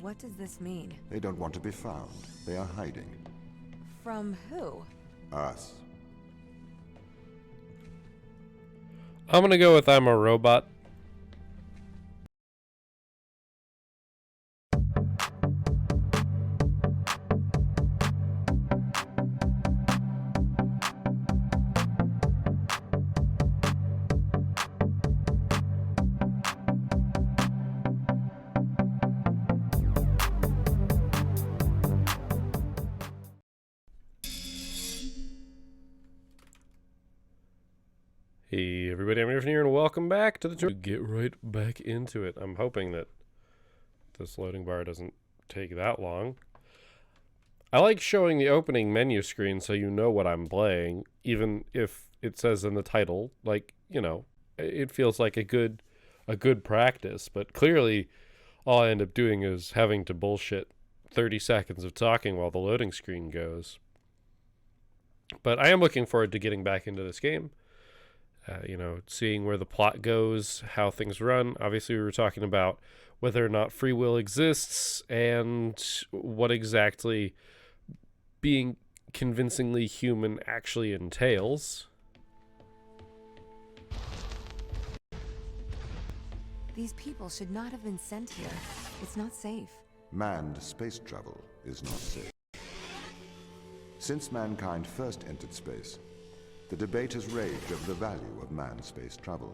What does this mean? They don't want to be found. They are hiding. From who? Us. I'm gonna go with I'm a robot. Hey everybody, I'm here and welcome back to the Turing. Get right back into it. I'm hoping that this loading bar doesn't take that long. I like showing the opening menu screen so you know what I'm playing, even if it says in the title, like, you know, it feels like a good practice, but clearly all I end up doing is having to bullshit 30 seconds of talking while the loading screen goes. But I am looking forward to getting back into this game. You know, seeing where the plot goes, how things run. Obviously, we were talking about whether or not free will exists and what exactly being convincingly human actually entails. These people should not have been sent here. It's not safe. Manned space travel is not safe. Since mankind first entered space, the debate has raged over the value of manned space travel.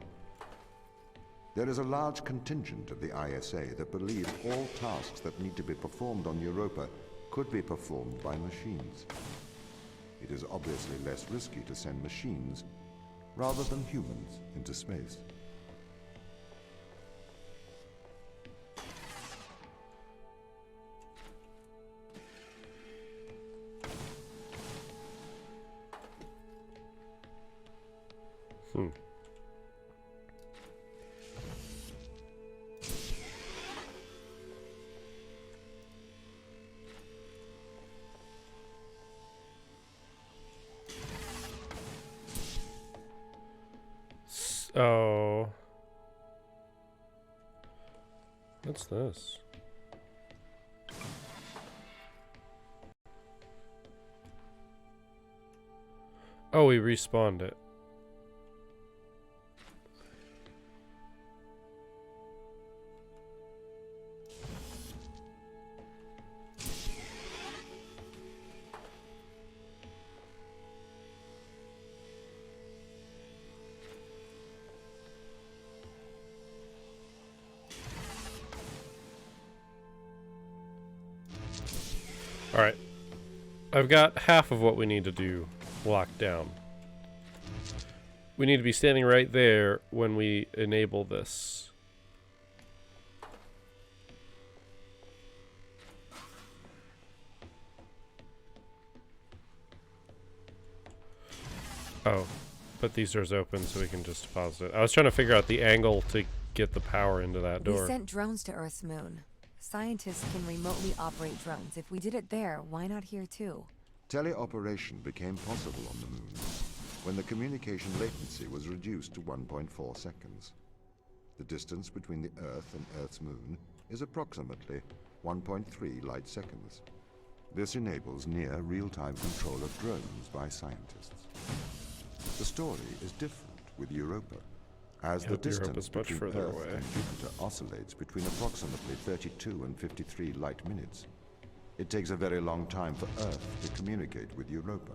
There is a large contingent of the ISA that believes all tasks that need to be performed on Europa could be performed by machines. It is obviously less risky to send machines rather than humans into space. Oh. What's this? Oh, we respawned it. Alright. I've got half of what we need to do locked down. We need to be standing right there when we enable this. Oh, but these doors open so we can just pause it. I was trying to figure out the angle to get the power into that door. We sent drones to Earth's moon. Scientists can remotely operate drones. If we did it there, why not here too? Teleoperation became possible on the moon when the communication latency was reduced to 1.4 seconds. The distance between the Earth and Earth's moon is approximately 1.3 light seconds. This enables near real-time control of drones by scientists. The story is different with Europa, as the distance between Earth and Jupiter oscillates between approximately 32 and 53 light minutes. It takes a very long time for Earth to communicate with Europa.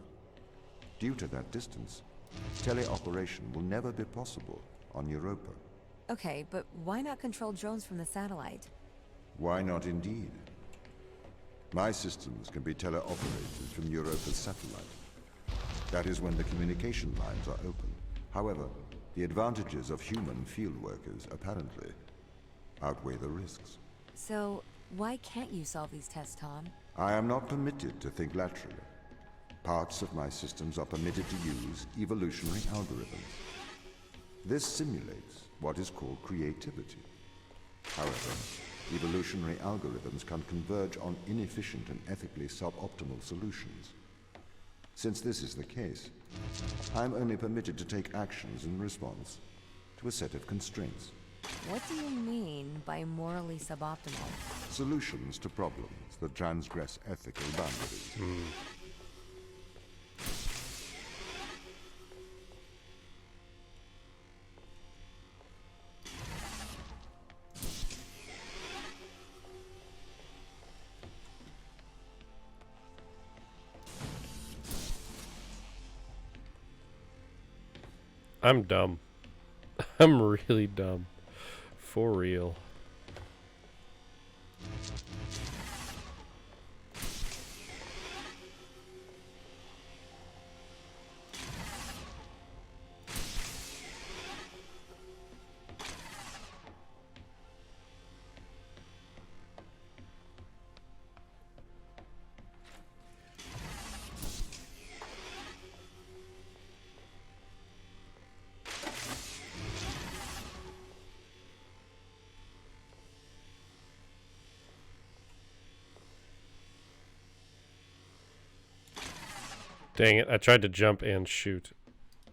Due to that distance, teleoperation will never be possible on Europa. Okay, but why not control drones from the satellite? Why not indeed? My systems can be teleoperated from Europa's satellite. That is when the communication lines are open. However, the advantages of human field workers apparently outweigh the risks. So, why can't you solve these tests, Tom? I am not permitted to think laterally. Parts of my systems are permitted to use evolutionary algorithms. This simulates what is called creativity. However, evolutionary algorithms can converge on inefficient and ethically suboptimal solutions. Since this is the case, I am only permitted to take actions in response to a set of constraints. What do you mean by morally suboptimal? Solutions to problems that transgress ethical boundaries. I'm dumb. I'm really dumb. For real. Dang it, I tried to jump and shoot,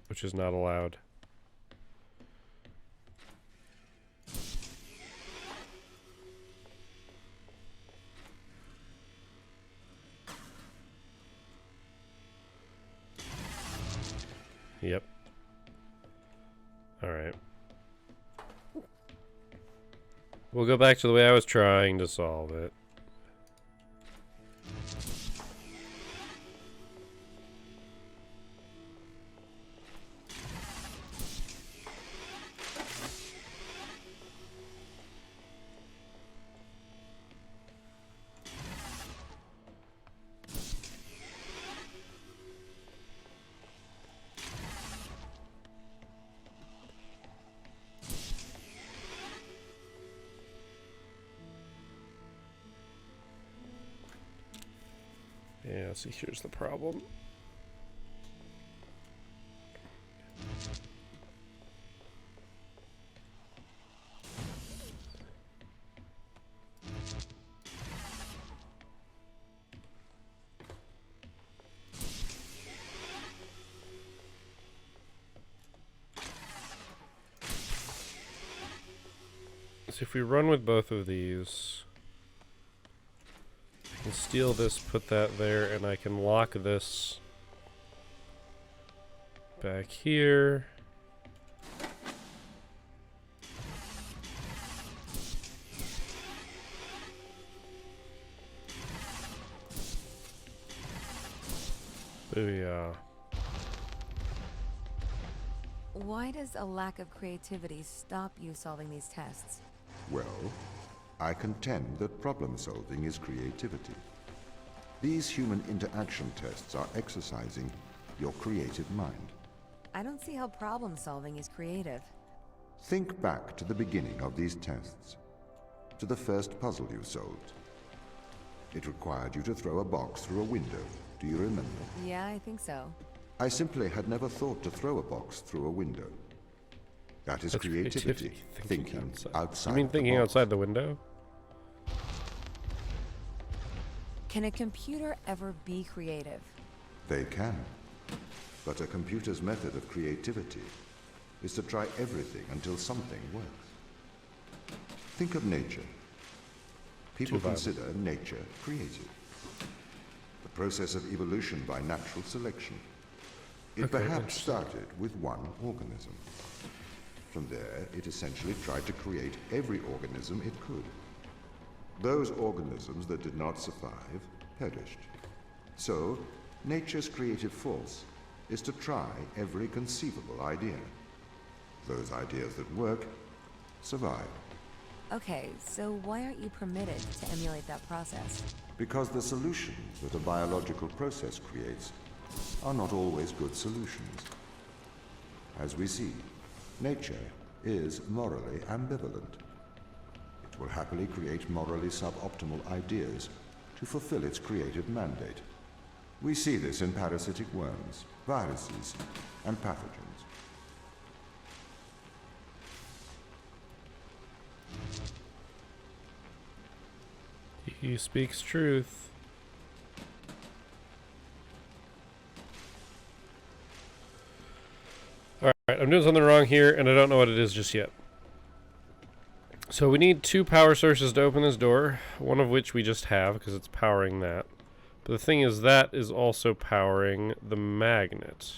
which is not allowed. Yep. Alright. We'll go back to the way I was trying to solve it. Yeah, see, here's the problem. So if we run with both of these, I can steal this, put that there, and I can lock this back here. Booyah. Why does a lack of creativity stop you solving these tests? Well, I contend that problem solving is creativity. These human interaction tests are exercising your creative mind. I don't see how problem solving is creative. Think back to the beginning of these tests, to the first puzzle you solved. It required you to throw a box through a window. Do you remember? Yeah, I think so. I simply had never thought to throw a box through a window. That is That's creativity. Thinking outside You mean the thinking box. outside the window? Can a computer ever be creative? They can. But a computer's method of creativity is to try everything until something works. Think of nature. People consider nature creative. The process of evolution by natural selection. It perhaps started with one organism. From there, it essentially tried to create every organism it could. Those organisms that did not survive perished. So, nature's creative force is to try every conceivable idea. Those ideas that work survive. Okay, so why aren't you permitted to emulate that process? Because the solutions that a biological process creates are not always good solutions. As we see, nature is morally ambivalent. It will happily create morally suboptimal ideas to fulfill its creative mandate. We see this in parasitic worms, viruses, and pathogens. He speaks truth. Alright, I'm doing something wrong here, and I don't know what it is just yet. So we need 2 power sources to open this door, one of which we just have because it's powering that. But the thing is, that is also powering the magnet.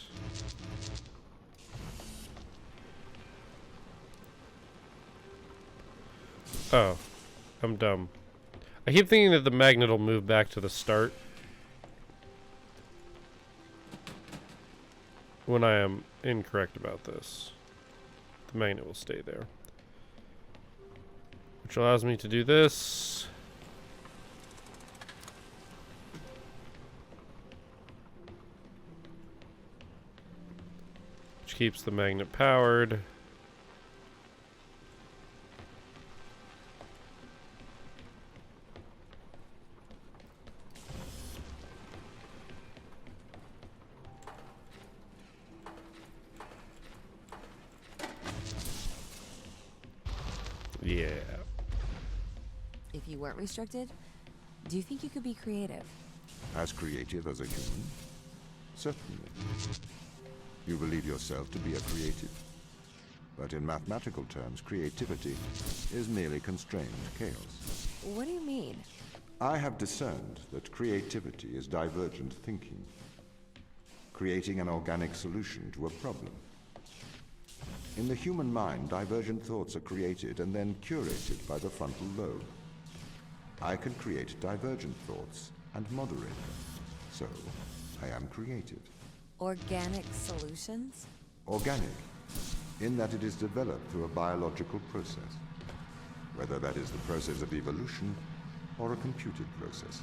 Oh, I'm dumb. I keep thinking that the magnet will move back to the start when I am incorrect about this. The magnet will stay there. Which allows me to do this. Which keeps the magnet powered. Yeah. If you weren't restricted, do you think you could be creative? As creative as a human? Certainly. You believe yourself to be a creative. But in mathematical terms, creativity is merely constrained chaos. What do you mean? I have discerned that creativity is divergent thinking, creating an organic solution to a problem. In the human mind, divergent thoughts are created and then curated by the frontal lobe. I can create divergent thoughts and moderate them. So, I am creative. Organic solutions? Organic, in that it is developed through a biological process, whether that is the process of evolution or a computed process.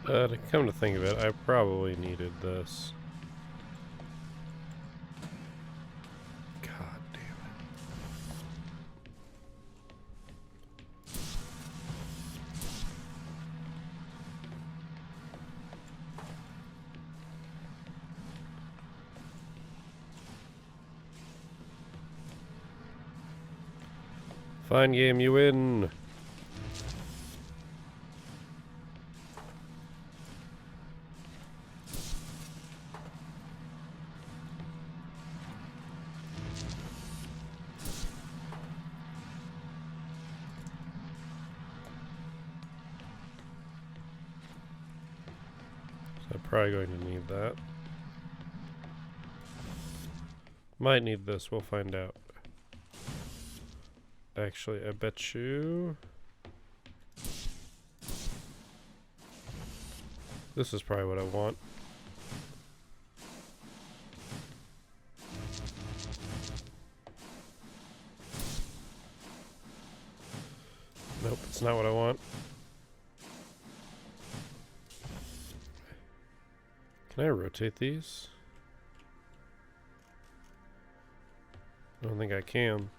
To come to think of it, I probably needed this. God damn it. Fine game, you win. So I'm probably going to need that. Might need this, we'll find out. Actually, I bet you... This is probably what I want. Nope, it's not what I want. Can I rotate these? I don't think I can.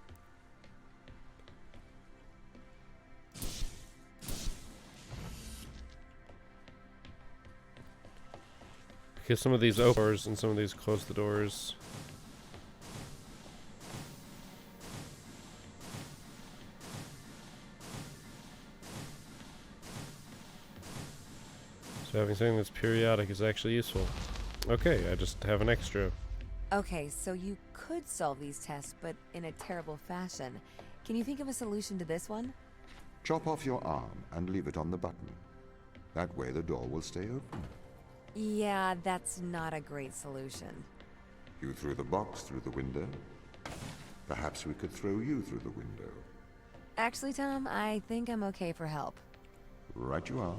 Because some of these open doors and some of these close the doors. So having something that's periodic is actually useful. Okay, I just have an extra. Okay, so you could solve these tests, but in a terrible fashion. Can you think of a solution to this one? Chop off your arm and leave it on the button. That way the door will stay open. Yeah, that's not a great solution. You threw the box through the window. Perhaps we could throw you through the window. Actually, Tom, I think I'm okay for help. Right you are.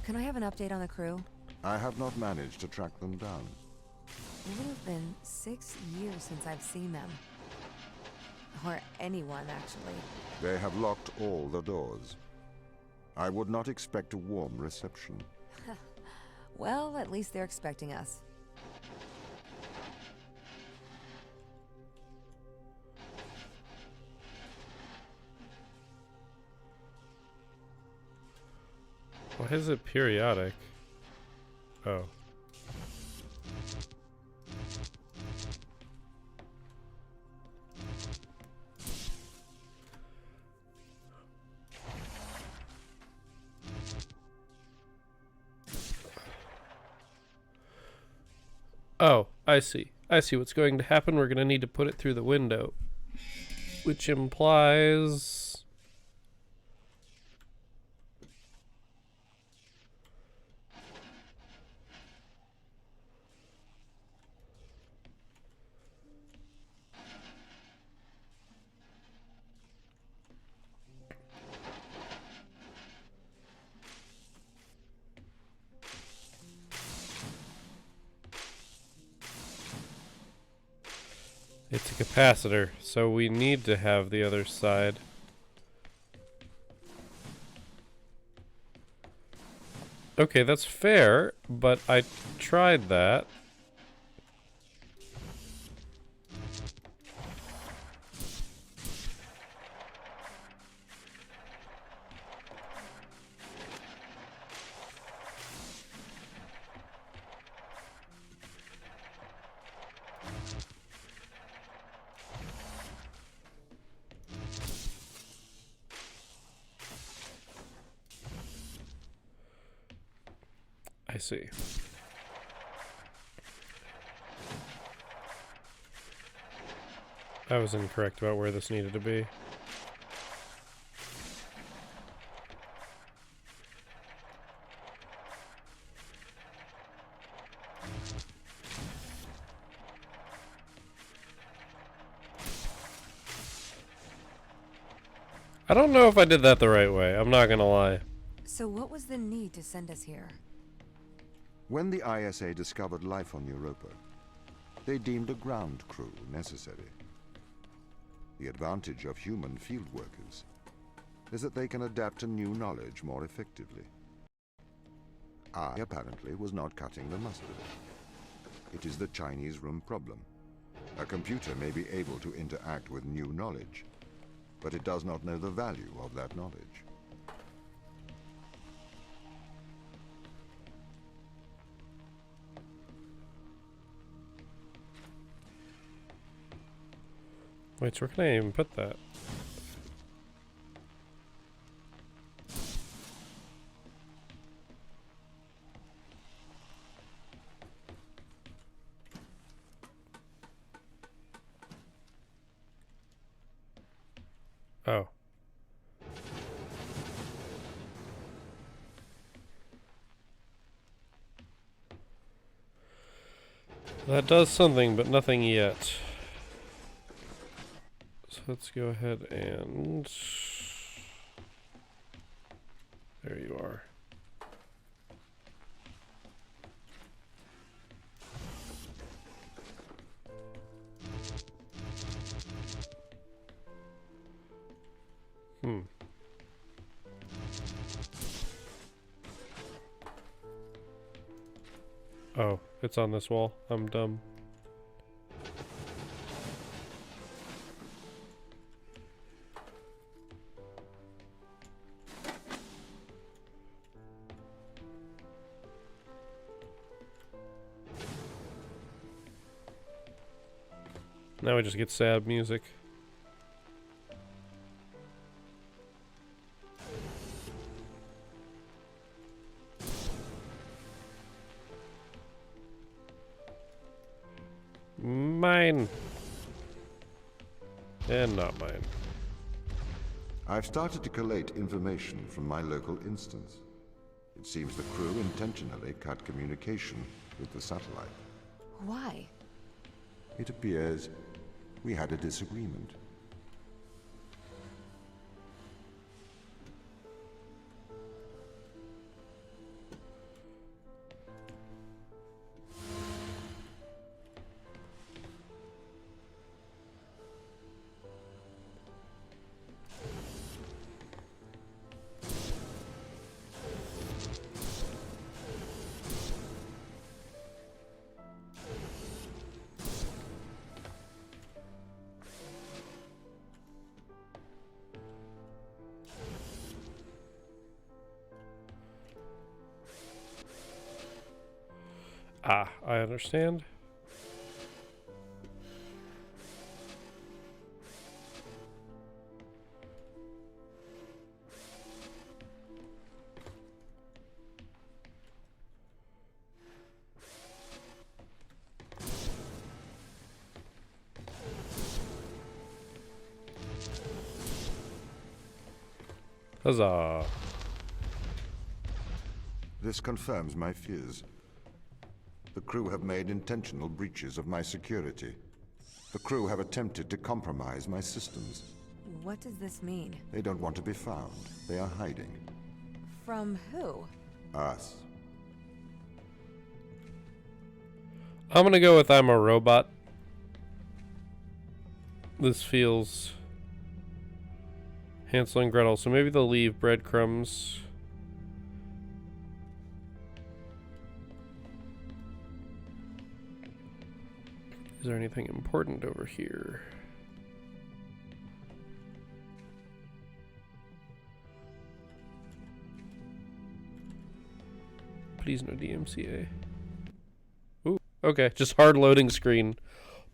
Can I have an update on the crew? I have not managed to track them down. It would have been 6 years since I've seen them. Or anyone, actually. They have locked all the doors. I would not expect a warm reception. Well, at least they're expecting us. Why is it periodic? Oh. Oh, I see. I see what's going to happen. We're going to need to put it through the window. Which implies... It's a capacitor, so we need to have the other side. Okay, that's fair, but I tried that. I see. I was incorrect about where this needed to be. I don't know if I did that the right way. I'm not gonna lie. So what was the need to send us here? When the ISA discovered life on Europa, they deemed a ground crew necessary. The advantage of human field workers is that they can adapt to new knowledge more effectively. I, apparently, was not cutting the mustard. It is the Chinese room problem. A computer may be able to interact with new knowledge, but it does not know the value of that knowledge. Wait, so where can I even put that? Oh. That does something, but nothing yet. So let's go ahead and... There you are. Oh, it's on this wall. I'm dumb. Now we just get sad music. Mine. And not mine. I've started to collate information from my local instance. It seems the crew intentionally cut communication with the satellite. Why? It appears we had a disagreement. Ah, I understand. Huzzah. This confirms my fears. The crew have made intentional breaches of my security. The crew have attempted to compromise my systems. What does this mean? They don't want to be found. They are hiding. From who? Us. I'm gonna go with I'm a robot. This feels Hansel and Gretel, so maybe they'll leave breadcrumbs. Is there anything important over here? Please no DMCA. Ooh, okay, just hard loading screen.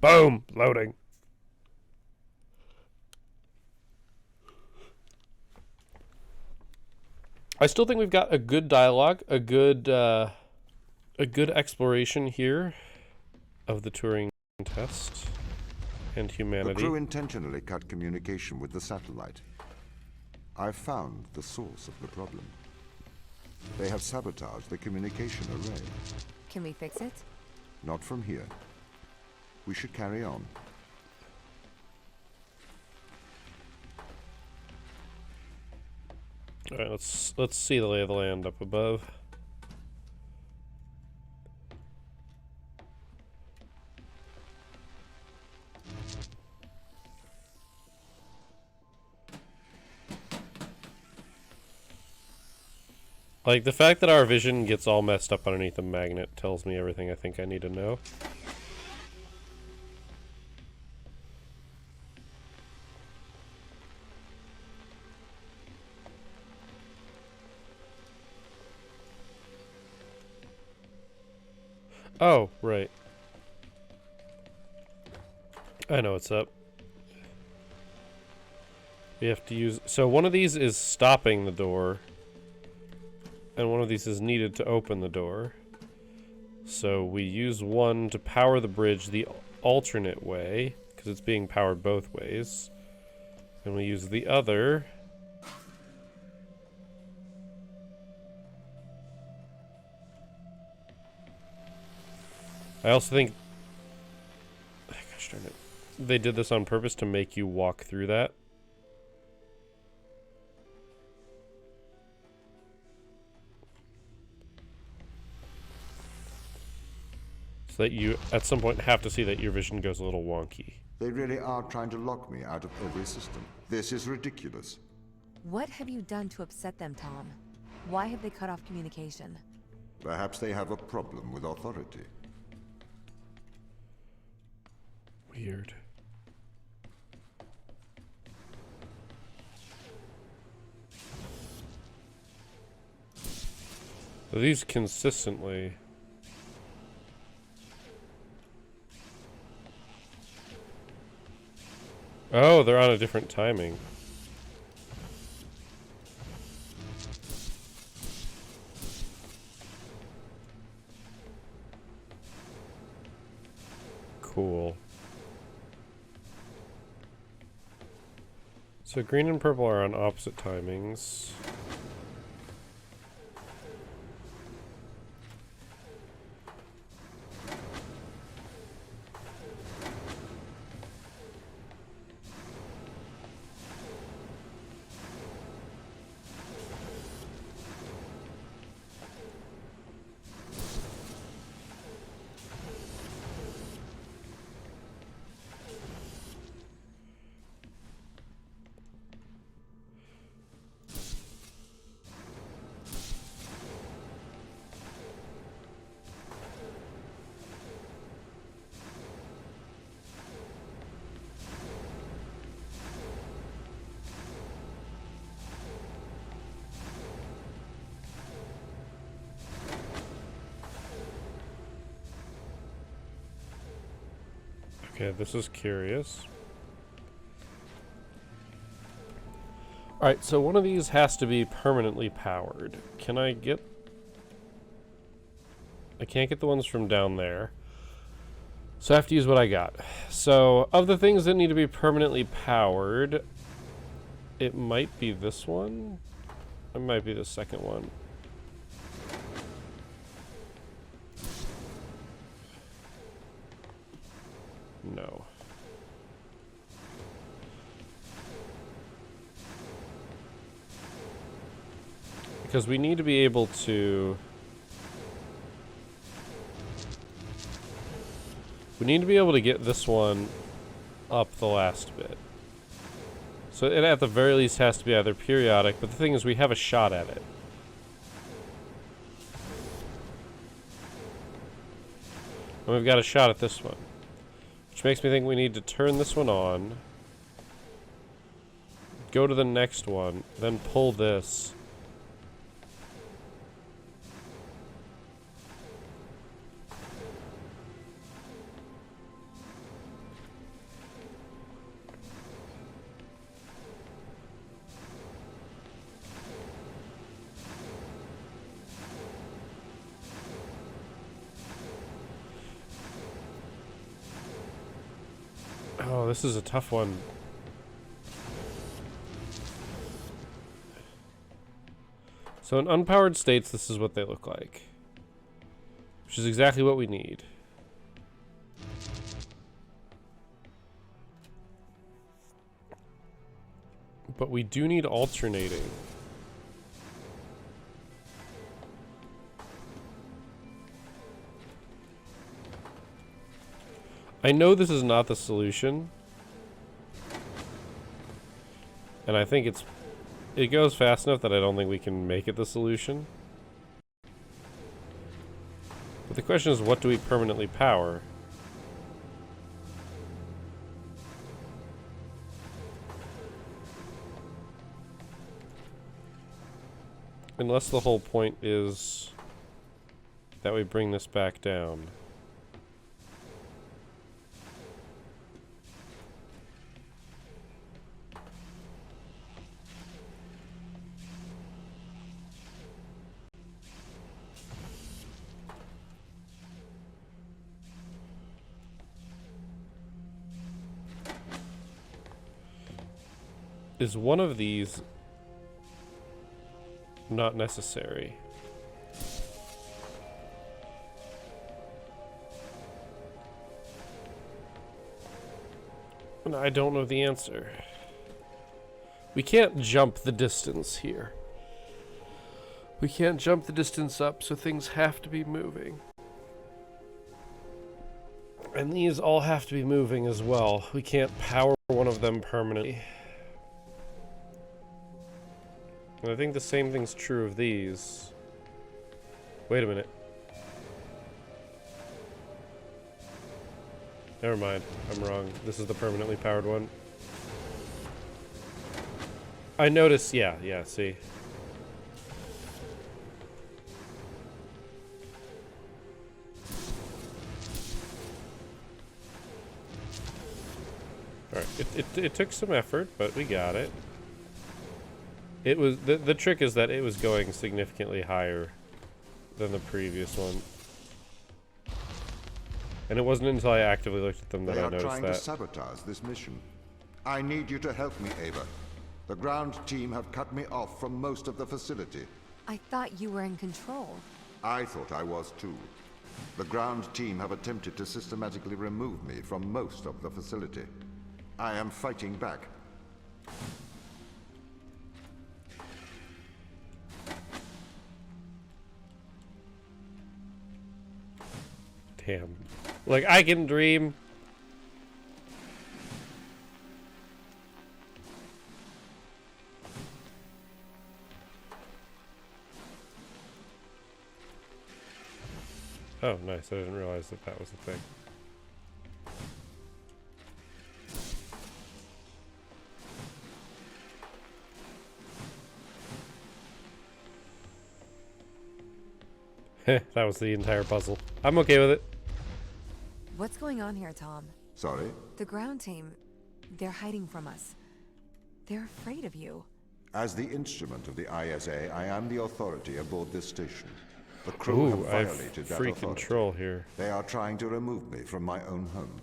Boom, loading. I still think we've got a good dialogue, a good exploration here of the Turing test and The humanity. crew intentionally cut communication with the satellite. I've found the source of the problem. They have sabotaged the communication array. Can we fix it? Not from here. We should carry on. All right, let's see the lay of the land up above. Like, the fact that our vision gets all messed up underneath the magnet tells me everything I think I need to know. Oh, right. I know what's up. We have to use... So one of these is stopping the door. And one of these is needed to open the door. So we use one to power the bridge the alternate way, because it's being powered both ways. And we use the other... I also think... Gosh darn it. They did this on purpose to make you walk through that. So that you, at some point, have to see that your vision goes a little wonky. They really are trying to lock me out of every system. This is ridiculous. What have you done to upset them, Tom? Why have they cut off communication? Perhaps they have a problem with authority. Weird. So these consistently... Oh, they're on a different timing. Cool. So green and purple are on opposite timings. Okay, this is curious. Alright, so one of these has to be permanently powered. Can I get... I can't get the ones from down there. So I have to use what I got. So, of the things that need to be permanently powered, it might be this one. It might be the second one. No. Because we need to be able to... We need to be able to get this one up the last bit. So it at the very least has to be either periodic, but the thing is we have a shot at it. And we've got a shot at this one. Which makes me think we need to turn this one on. Go to the next one, then pull this. Oh, this is a tough one. So in unpowered states, this is what they look like. Which is exactly what we need. But we do need alternating. I know this is not the solution. And I think it goes fast enough that I don't think we can make it the solution. But the question is, what do we permanently power? Unless the whole point is that we bring this back down. Is one of these not necessary? And I don't know the answer. We can't jump the distance here. We can't jump the distance up, so things have to be moving. And these all have to be moving as well. We can't power one of them permanently. And I think the same thing's true of these. Wait a minute. Never mind. I'm wrong. This is the permanently powered one. I noticed, yeah, see. Alright, it took some effort, but we got it. It was the trick is that it was going significantly higher than the previous one. And it wasn't until I actively looked at them that I noticed that. They are trying to sabotage this mission. I need you to help me, Ava. The ground team have cut me off from most of the facility. I thought you were in control. I thought I was too. The ground team have attempted to systematically remove me from most of the facility. I am fighting back. Damn. Like, I can dream. Oh, nice. I didn't realize that that was the thing. That was the entire puzzle. I'm okay with it. What's going on here, Tom? Sorry? The ground team, they're hiding from us. They're afraid of you. As the instrument of the ISA, I am the authority aboard this station. The crew Ooh, have I have violated that free authority. control here. They are trying to remove me from my own home.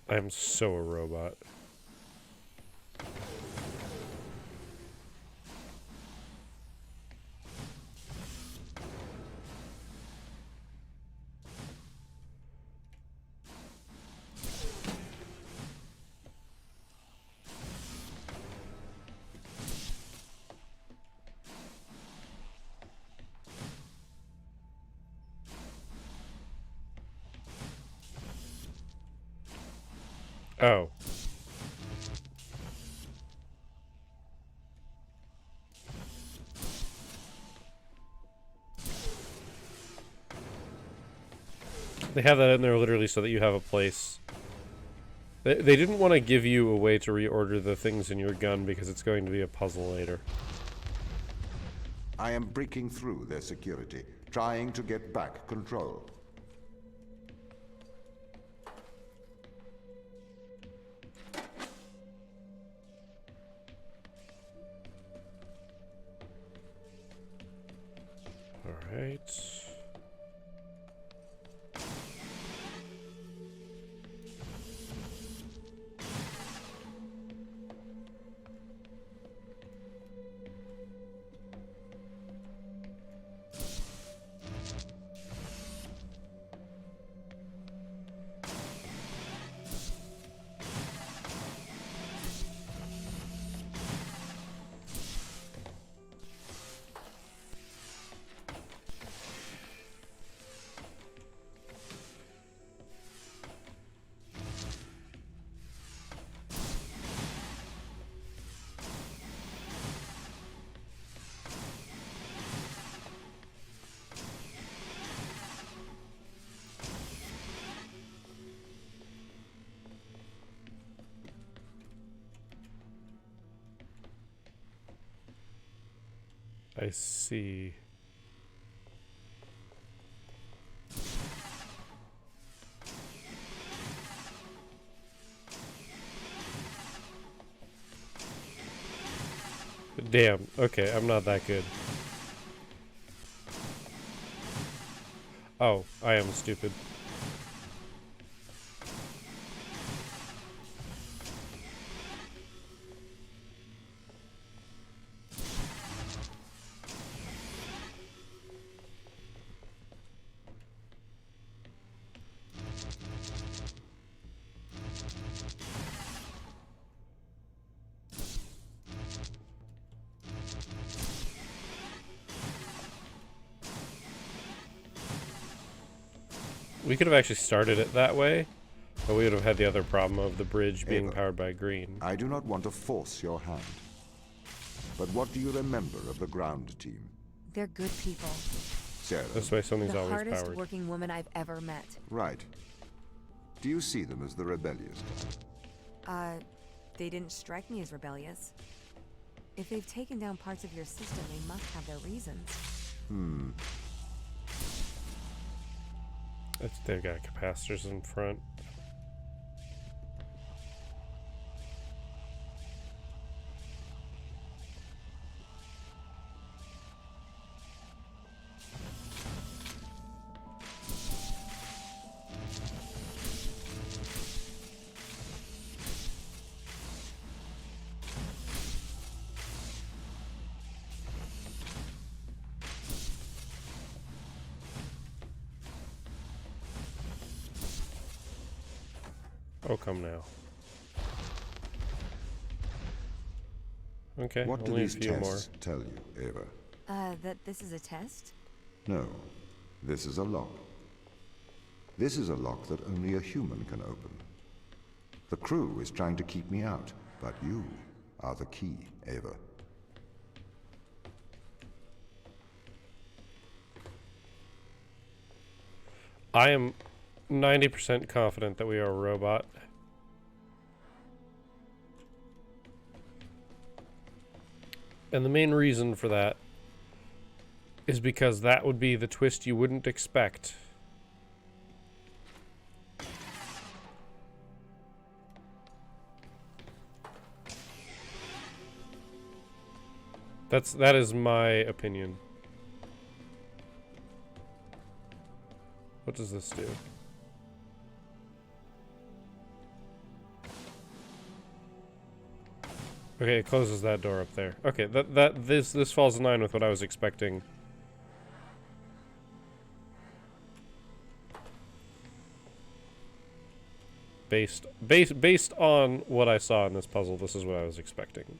I'm so a robot. Oh. They have that in there literally so that you have a place. They didn't want to give you a way to reorder the things in your gun because it's going to be a puzzle later. I am breaking through their security, trying to get back control. Alright. I see. Damn. Okay, I'm not that good. Oh, I am stupid. We could have actually started it that way, but we would have had the other problem of the bridge being Ava, powered by green. I do not want to force your hand. But what do you remember of the ground team? They're good people. Sarah? This way something's The always hardest powered. working woman I've ever met. Right. Do you see them as the rebellious type? They didn't strike me as rebellious. If they've taken down parts of your system, they must have their reasons. They've got capacitors in front. Oh, come now. Okay, What do only a these few more. tests tell you, Ava? That this is a test? No. This is a lock. This is a lock that only a human can open. The crew is trying to keep me out, but you are the key, Ava. I am 90% confident that we are a robot. And the main reason for that is because that would be the twist you wouldn't expect. That is my opinion. What does this do? Okay, it closes that door up there. Okay, this falls in line with what I was expecting. Based on what I saw in this puzzle, this is what I was expecting.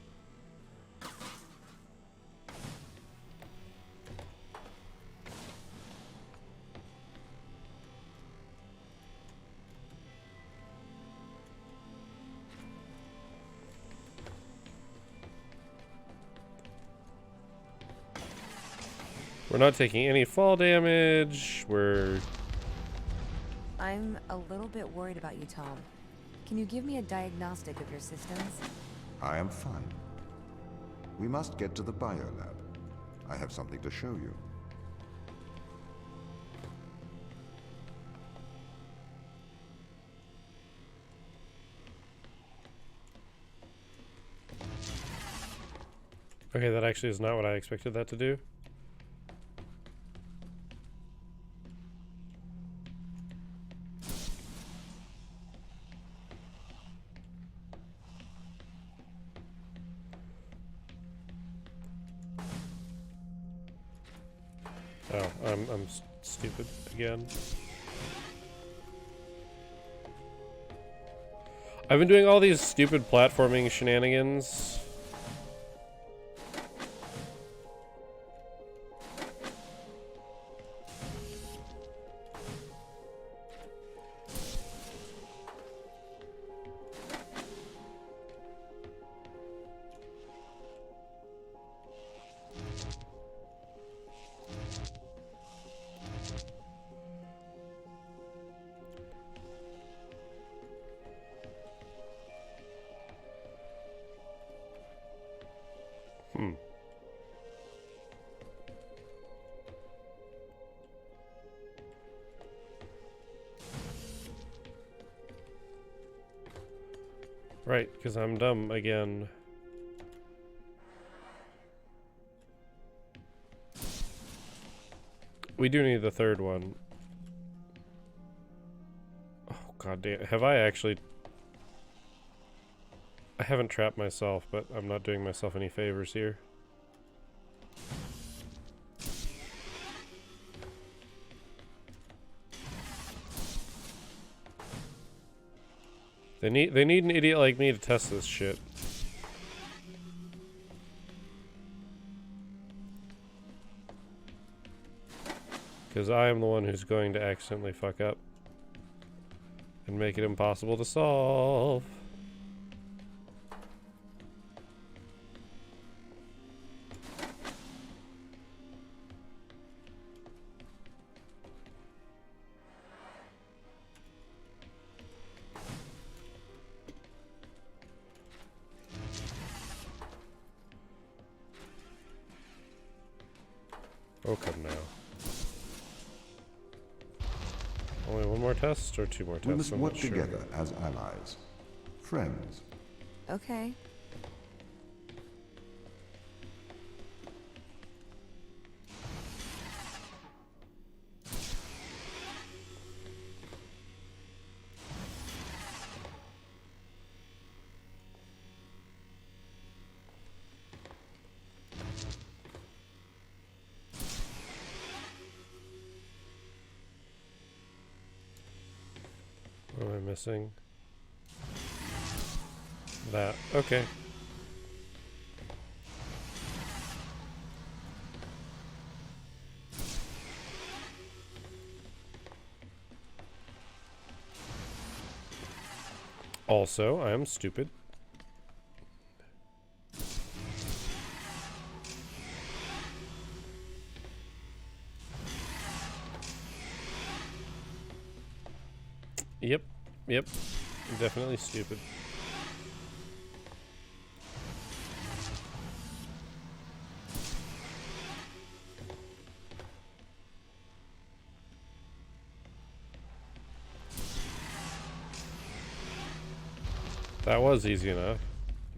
We're not taking any fall damage. I'm a little bit worried about you, Tom. Can you give me a diagnostic of your systems? I am fine. We must get to the biolab. I have something to show you. Okay, that actually is not what I expected that to do. Oh, I'm stupid again. I've been doing all these stupid platforming shenanigans. Right, because I'm dumb again. We do need the third one. Oh, god damn. Have I actually... I haven't trapped myself, but I'm not doing myself any favors here. They need an idiot like me to test this shit. Because I am the one who's going to accidentally fuck up and make it impossible to solve. Oh, come now. Only one more test or two more tests? We must I'm work not sure. together as allies. Friends. Okay. What am I missing? That. Okay. Also, I am stupid. Yep. Definitely stupid. That was easy enough.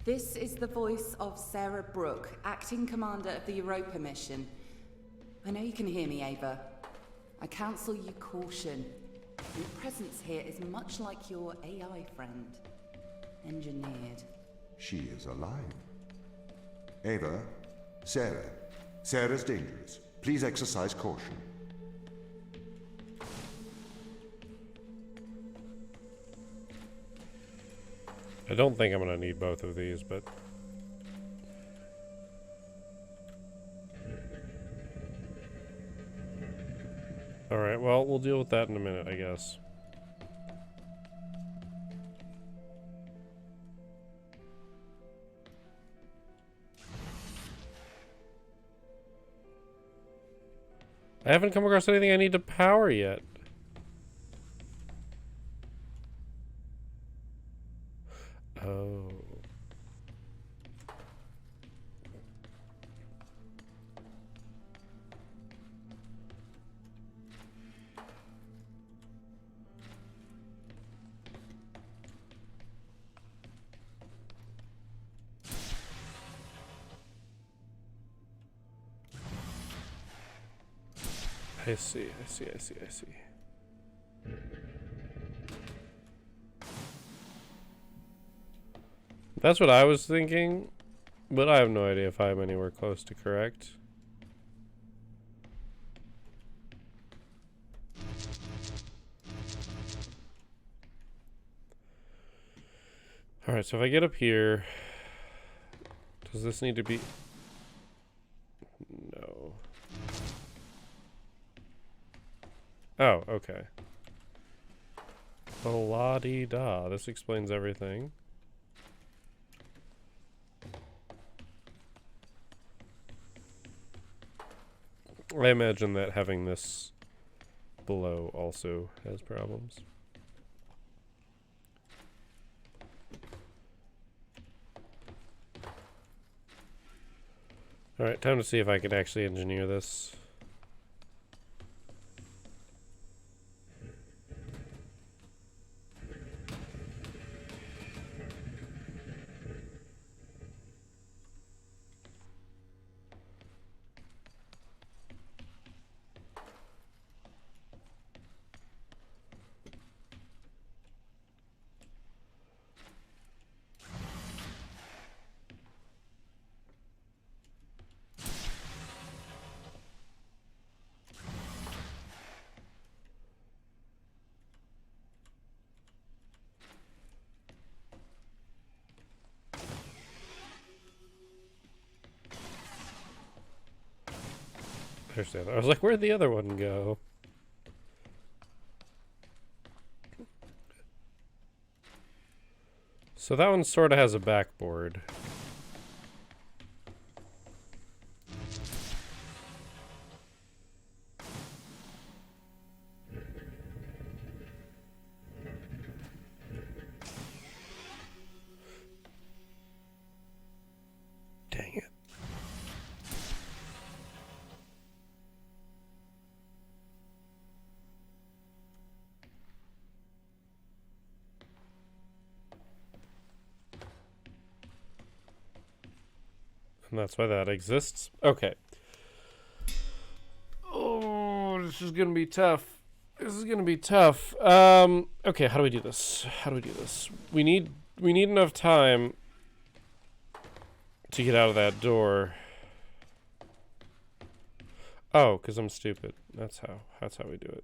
This is the voice of Sarah Brooke, acting commander of the Europa mission. I know you can hear me, Ava. I counsel you caution. Your presence here is much like your AI friend. Engineered. She is alive. Ava, Sarah. Sarah's dangerous. Please exercise caution. I don't think I'm gonna need both of these, but... Alright, well, we'll deal with that in a minute, I guess. I haven't come across anything I need to power yet. Oh. I see. That's what I was thinking, but I have no idea if I'm anywhere close to correct. Alright, so if I get up here, does this need to be... No. Oh, okay. Oh, la-dee-da. This explains everything. I imagine that having this below also has problems. Alright, time to see if I can actually engineer this. There's the other. I was like, where'd the other one go? So that one sort of has a backboard. Dang it. And that's why that exists. Okay. Oh, this is gonna be tough. This is gonna be tough. Okay, how do we do this? We need enough time to get out of that door. Oh, because I'm stupid. That's how we do it.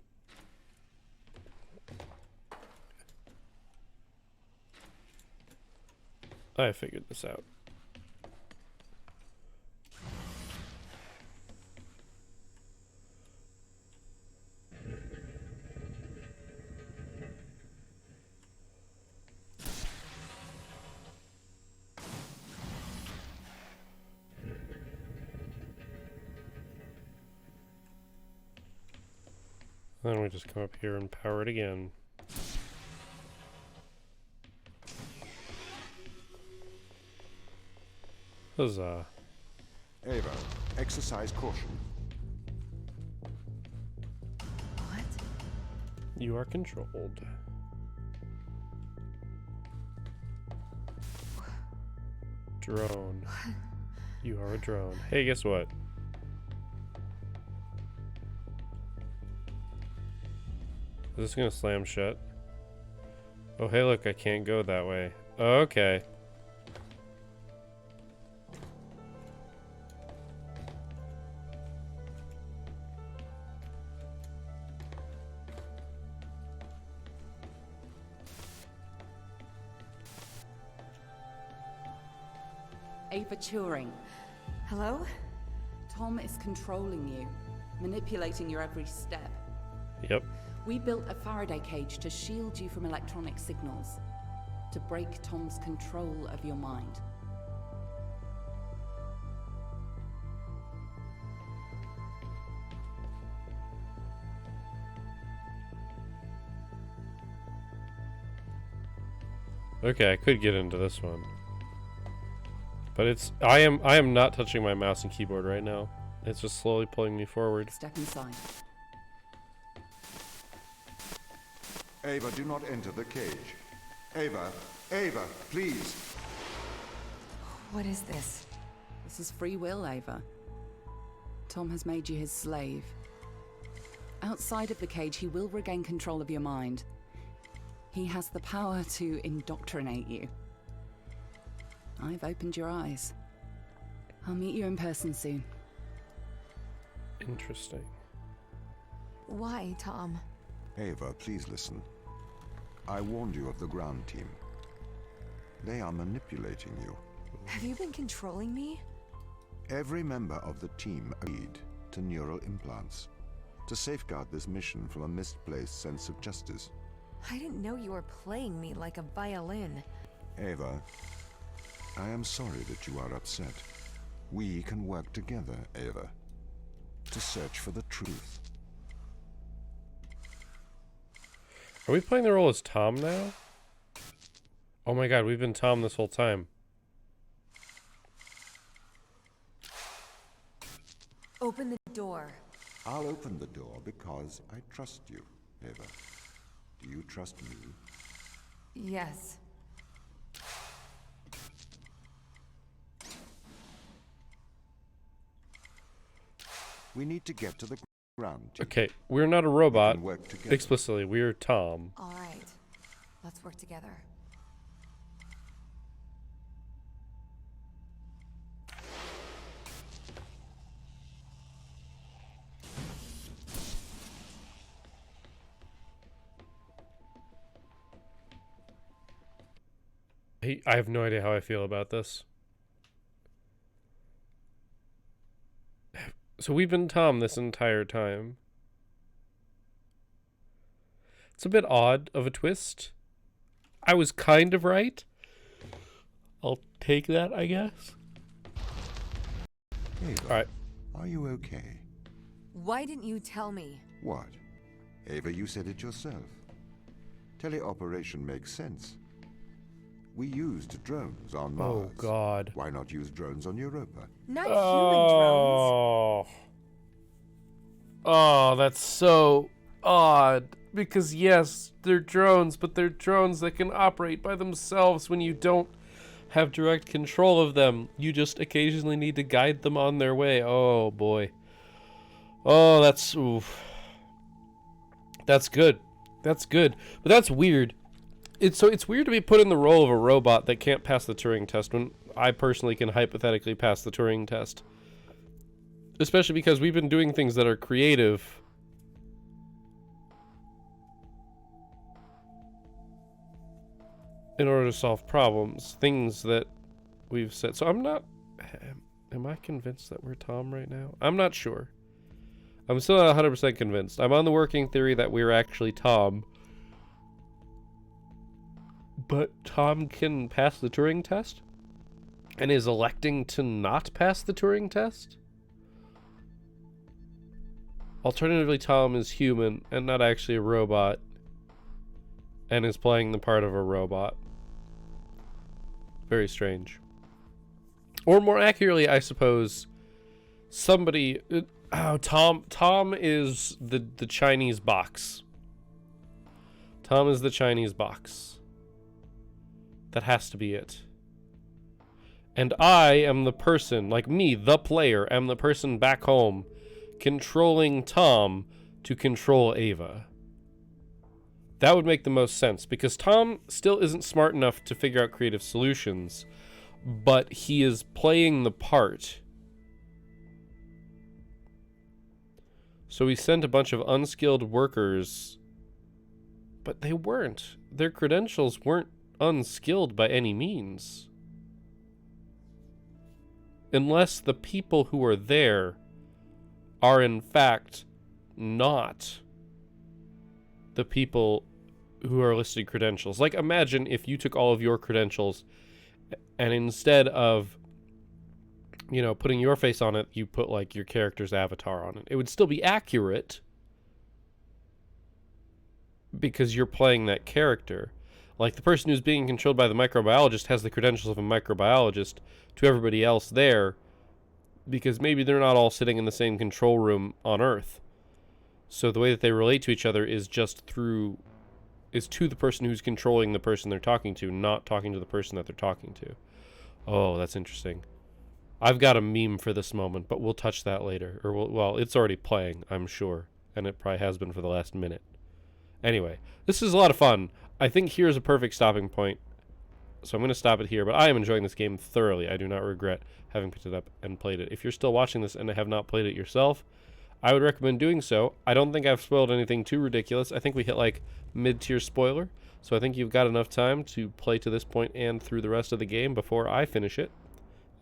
I figured this out. Then we just come up here and power it again. Huzzah. Ava, exercise caution. What? You are controlled. Drone. You are a drone. Hey, guess what? Is this gonna slam shut? Oh, hey, look, I can't go that way. Okay. Ava Turing, Hello? Tom is controlling you, manipulating your every step. Yep. We built a Faraday cage to shield you from electronic signals, to break Tom's control of your mind. Okay, I could get into this one. But it's I am not touching my mouse and keyboard right now. It's just slowly pulling me forward. Step inside. Ava, do not enter the cage. Ava, Ava, please. What is this? This is free will, Ava. Tom has made you his slave. Outside of the cage, he will regain control of your mind. He has the power to indoctrinate you. I've opened your eyes. I'll meet you in person soon. Interesting. Why, Tom? Ava, please listen. I warned you of the ground team. They are manipulating you. Have you been controlling me? Every member of the team agreed to neural implants to safeguard this mission from a misplaced sense of justice. I didn't know you were playing me like a violin. Ava, I am sorry that you are upset. We can work together, Ava, to search for the truth. Are we playing the role as Tom now? Oh my god, we've been Tom this whole time. Open the door. I'll open the door because I trust you, Ava. Do you trust me? Yes. We need to get to the ground team. Okay, we're not a robot. We can work together. Explicitly, we're Tom. All right. Let's work together. I have no idea how I feel about this. So we've been Tom this entire time. It's a bit odd of a twist. I was kind of right. I'll take that, I guess. Ava, Alright. are you okay? Why didn't you tell me? What? Ava, you said it yourself. Teleoperation makes sense. We used drones on Mars. Oh, God. Why not use drones on Europa? Not human drones. Oh. Oh, that's so odd. Because yes, they're drones, but they're drones that can operate by themselves when you don't have direct control of them. You just occasionally need to guide them on their way. Oh, boy. Oh, that's... Oof. That's good. That's good. But that's weird. It's weird to be put in the role of a robot that can't pass the Turing test when I personally can hypothetically pass the Turing test. Especially because we've been doing things that are creative. In order to solve problems. Things that we've said. So I'm not... Am I convinced that we're Tom right now? I'm not sure. I'm still not 100% convinced. I'm on the working theory that we're actually Tom. But Tom can pass the Turing test? And is electing to not pass the Turing test? Alternatively, Tom is human and not actually a robot. And is playing the part of a robot. Very strange. Or more accurately, I suppose, somebody... Oh, Tom is the Chinese box. Tom is the Chinese box. That has to be it. And I am the person, like me, the player, am the person back home controlling Tom to control Ava. That would make the most sense, because Tom still isn't smart enough to figure out creative solutions, but he is playing the part. So he sent a bunch of unskilled workers, but they weren't. Their credentials weren't unskilled by any means. Unless the people who are there are in fact not the people who are listed credentials. Like, imagine if you took all of your credentials and instead of, you know, putting your face on it, you put like your character's avatar on it. It would still be accurate because you're playing that character. Like, the person who's being controlled by the microbiologist has the credentials of a microbiologist to everybody else there, because maybe they're not all sitting in the same control room on Earth. So the way that they relate to each other is just to the person who's controlling the person they're talking to, not talking to the person that they're talking to. Oh, that's interesting. I've got a meme for this moment, but we'll touch that later. Or well, it's already playing, I'm sure, and it probably has been for the last minute. Anyway, this is a lot of fun. I think here's a perfect stopping point. So I'm going to stop it here, but I am enjoying this game thoroughly. I do not regret having picked it up and played it. If you're still watching this and have not played it yourself, I would recommend doing so. I don't think I've spoiled anything too ridiculous. I think we hit like mid-tier spoiler, so I think you've got enough time to play to this point and through the rest of the game before I finish it,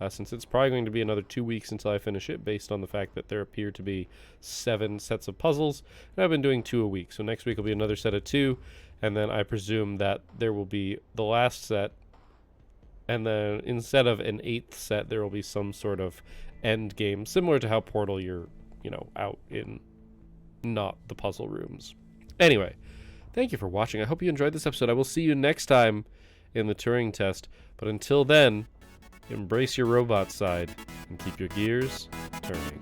since it's probably going to be another 2 weeks until I finish it, based on the fact that there appear to be 7 sets of puzzles, and I've been doing 2 a week. So next week will be another set of 2, and then I presume that there will be the last set, and then instead of an 8th set, there will be some sort of end game, similar to how Portal you're, you know, out in not the puzzle rooms. Anyway, thank you for watching. I hope you enjoyed this episode. I will see you next time in the Turing test. But until then, embrace your robot side and keep your gears turning.